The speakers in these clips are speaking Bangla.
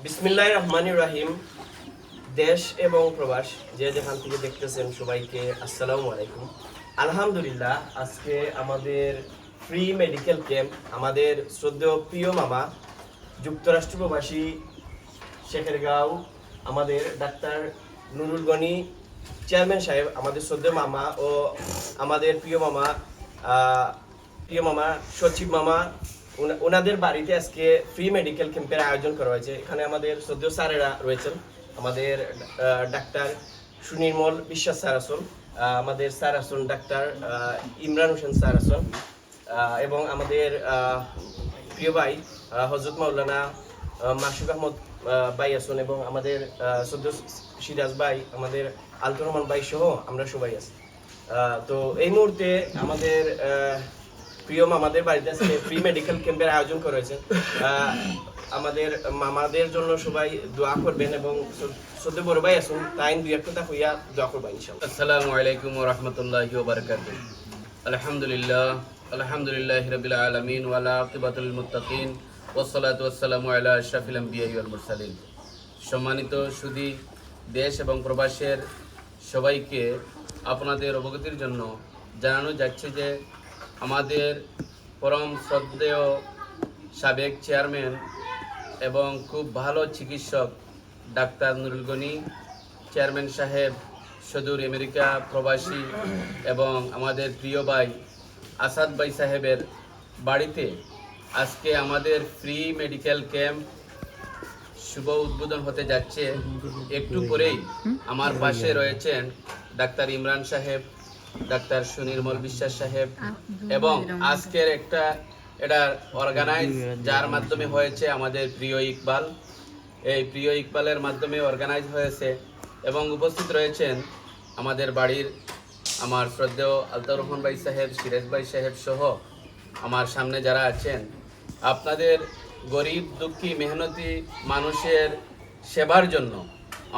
বিসমিল্লাহির রহমানির রহিম। দেশ এবং প্রবাস যে যেখান থেকে দেখতেছেন সবাইকে আসসালামু আলাইকুম। আলহামদুলিল্লাহ, আজকে আমাদের ফ্রি মেডিকেল ক্যাম্প আমাদের শ্রদ্ধেয় প্রিয় মামা যুক্তরাষ্ট্র প্রবাসী শেখেরগাঁও আমাদের ডাক্তার নুরুল গনি চেয়ারম্যান সাহেব, আমাদের শ্রদ্ধেয় মামা ও আমাদের প্রিয় মামা সচিব মামা, ওনাদের বাড়িতে আজকে ফ্রি মেডিকেল ক্যাম্পের আয়োজন করা হয়েছে। এখানে আমাদের শ্রদ্ধেয় স্যারেরা রয়েছেন, আমাদের ডাক্তার সুনির্মল বিশ্বাস স্যার আছেন, আমাদের স্যার আছেন ডাক্তার ইমরান হোসেন স্যার আছেন, এবং আমাদের প্রিয় ভাই হজরত মাওলানা মাসুক আহমদ ভাই আছেন, এবং আমাদের শ্রদ্ধেয় সিরাজ ভাই, আমাদের আলতুর রহমান ভাই সহ আমরা সবাই আছি। তো এই মুহূর্তে আমাদের প্রিয় মামাদের বাড়িতে আজকে ফ্রি মেডিকেল ক্যাম্পের আয়োজন করা হয়েছে। আমাদের মামাদের জন্য সবাই দোয়া করবেন, এবং সদ্য বড় ভাই আসুন তাই দুই এক কথা হইয়া দোয়া করবেন ইনশাআল্লাহ। আসসালামু আলাইকুম ওয়া রাহমাতুল্লাহি ওয়া বারাকাতুহু। আলহামদুলিল্লাহি রাব্বিল আলামিন ওয়া লা আকিবাতুল মুত্তাকিন ওয়াস সালাতু ওয়াস সালামু আলা আশরাফিল আমবিয়া ওয়াল মুরসালিন। সম্মানিত সুধী, দেশ এবং প্রবাসের সবাইকে আপনাদের অবগতির জন্য জানানো যাচ্ছে যে আমাদের পরম শ্রদ্ধেয় সাবেক চেয়ারম্যান এবং খুব ভালো চিকিৎসক ডাক্তার নুরুল গনি চেয়ারম্যান সাহেব সুদূর আমেরিকা প্রবাসী এবং আমাদের প্রিয় ভাই আসাদ ভাই সাহেবের বাড়িতে আজকে আমাদের ফ্রি মেডিকেল ক্যাম্প শুভ উদ্বোধন হতে যাচ্ছে। একটু পরেই আমার পাশে রয়েছেন ডাক্তার ইমরান সাহেব, ডাক্তার সুনির্মল বিশ্বাস সাহেব, এবং আজকের এটা অর্গানাইজ যার মাধ্যমে হয়েছে আমাদের প্রিয় ইকবাল। এই প্রিয় ইকবালের মাধ্যমে অর্গানাইজ হয়েছে এবং উপস্থিত রয়েছেন আমাদের বাড়ির আমার শ্রদ্ধেয় আলতার রহমান ভাই সাহেব, সিরাজ ভাই সাহেব সহ আমার সামনে যারা আছেন। আপনাদের গরিব দুঃখী মেহনতি মানুষের সেবার জন্য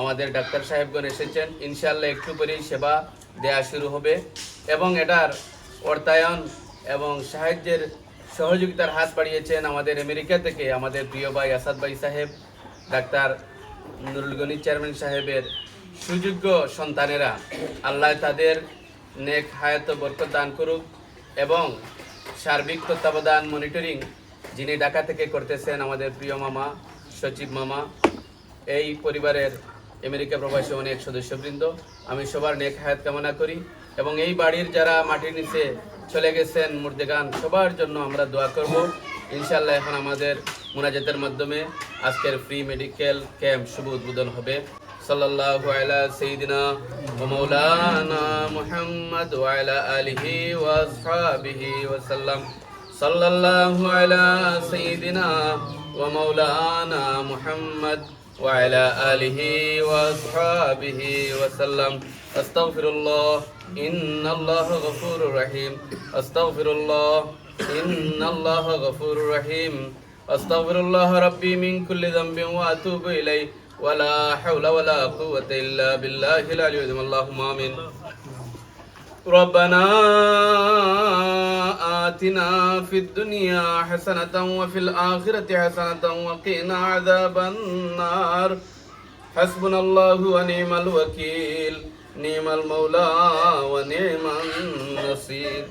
আমাদের ডাক্তার সাহেবগণ এসেছেন। ইনশাআল্লাহ একটু পরেই সেবা দেয়া শুরু হবে, এবং এটার অর্থায়ন এবং সাহায্যের সহযোগিতার হাত বাড়িয়েছেন আমাদের আমেরিকা থেকে আমাদের প্রিয় ভাই আসাদ ভাই সাহেব, ডাক্তার নুরুল গনি চেয়ারম্যান সাহেবের সুযোগ্য সন্তানেরা। আল্লাহ তাদের নেক হায়াত বরকত দান করুক, এবং সার্বিক তত্ত্বাবধান মনিটরিং যিনি ঢাকা থেকে করতেছেন আমাদের প্রিয় মামা সচিব মামা, এই পরিবারের আমেরিকা প্রবাসী অনেক সদস্যবৃন্দ, আমি সবার নেক হায়াত কামনা করি, এবং এই বাড়ির যারা মাটির নিচে চলে গেছেন মুর্দেগান, সবার জন্য আমরা দোয়া করব ইনশাআল্লাহ। এখন আমাদের মুনাজাতের মাধ্যমে আজকের ফ্রি মেডিকেল ক্যাম্প শুভ উদ্বোধন হবে। সাল্লাল্লাহু আলা সাইয়্যিদিনা ওয়া মাওলানা মুহাম্মদ ওয়া আলা আলিহি ওয়া আসহাবিহি ওয়া সাল্লাম। সাল্লাল্লাহু আলা সাইয়্যিদিনা ওয়া মাওলানা মুহাম্মদ ওয়া আলা আলিহি ওয়া আসহাবিহি ওয়া সাল্লাম। আস্তাগফিরুল্লাহ ইন্নাল্লাহা গফুরুর রহিম। আস্তাগফিরুল্লাহ ইন্নাল্লাহা গফুরুর রহিম। আস্তাগফিরুল্লাহ রাব্বি মিন কুল্লি যামবিন ওয়া আতুবু ইলাইহি ওয়া লা হাওলা ওয়া লা কুওয়াতা ইল্লা বিল্লাহিল আলিয়্যিল আযীম। আল্লাহুম্মা আমিন। ربنا آتنا في الدنيا حسنة وفي الآخرة حسنة وقنا عذاب النار حسبنا الله ونعم الوكيل نعم المولى ونعم النصير।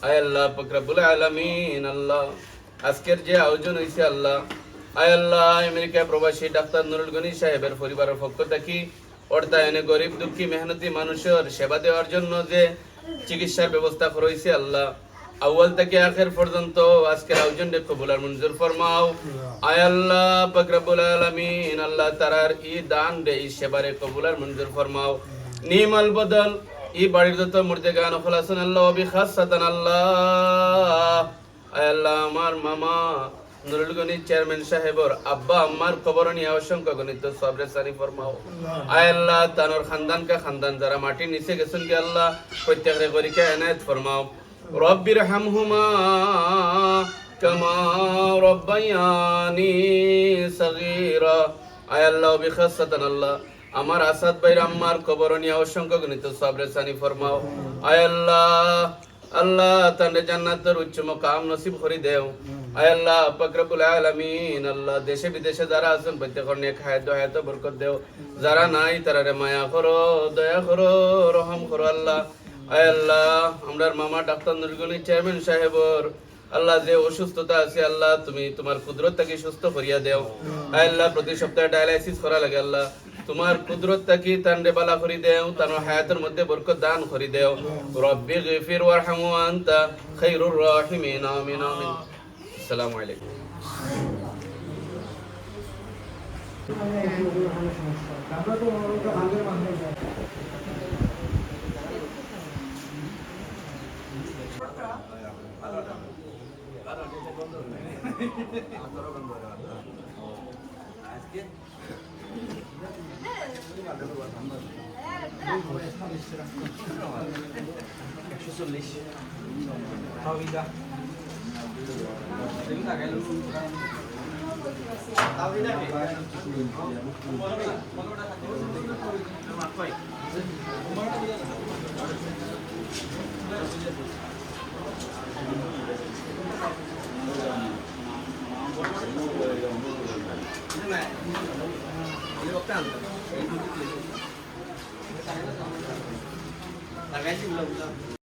আয় আল্লাহ পাক রব্বুল আলামিন, আল্লাহ আজকের যে আয়োজন হয়েছে আল্লাহ, আয় আল্লাহ আমেরিকা প্রবাসী ডাক্তার নুরুল গনি সাহেবের পরিবারের পক্ষ থেকে অর্থায়নে গরিব দুঃখী মেহনতি মানুষের সেবা দেওয়ার জন্য যে চিকিৎসার ব্যবস্থা করেছে আল্লাহ, আউয়াল থেকে আখের পর্যন্ত আজকের আয়োজনকে কবুল আর মঞ্জুর ফরমাও। আয় আল্লাহ পাক রব্বুল আলামিন, আল্লাহ তারার ই দান রে ই সেবারে কবুল আর মঞ্জুর ফরমাও। নিমাল বদল ই বাড়ির যত মুর্দেগান খলাসন আল্লাহ বি খাসাতান আল্লাহ। আয় আল্লাহ আমার মামা নুরুল গনি চেয়ারম্যান সাহেবর আব্বা আম্মার কবর নিয়ে অসংখ্য গণিত সবরে সারি ফরমাও। আয় আল্লাহ তানোর খানদান যারা মাটির নিচে গেছেন কি আল্লাহ প্রত্যেকের গরিকে এনায়েত ফরমাও। রব্বির হামহুমা কামা রব্বায়ানি সগীরা। আয় আল্লাহ বিখাসাতান আল্লাহ আমার আসাদ ভাইর আম্মার কবর নিয়ে অসংখ্য গণিত সবরে সানি ফরমাও। আয় আল্লাহ আল্লাহ তান্ডে জান্নাতের উচ্চ মকাম নসিব করে দেও। আয় আল্লাহ পাক রব্বুল আলামিন আল্লাহ দেশে বিদেশে যারা আছেন প্রত্যেকের নেক হায়াত বরকত দেও, যারা নাই তারারে মায়া করো, দয়া করো, রহম করো আল্লাহ। আয় আল্লাহ আমরার মামা ডাক্তার নুরগনি চেয়ারম্যান সাহেবর আল্লাহ যে অসুস্থতা আছে আল্লাহ তুমি তোমার কুদরত থেকে সুস্থ করিয়া দেও। আয় আল্লাহ প্রতি সপ্তাহে ডায়ালাইসিস করা লাগে আল্লাহ তোমার কুদরত থেকে তানরে বালা করি দেও, তার হায়াতের মধ্যে বরকত দান করি দেও। রব্বি গফির ওয়ারহামু আনতা খায়রুর রাহিমিন। আমিন আমিন। আসসালামু আলাইকুম। Tagay sih belum.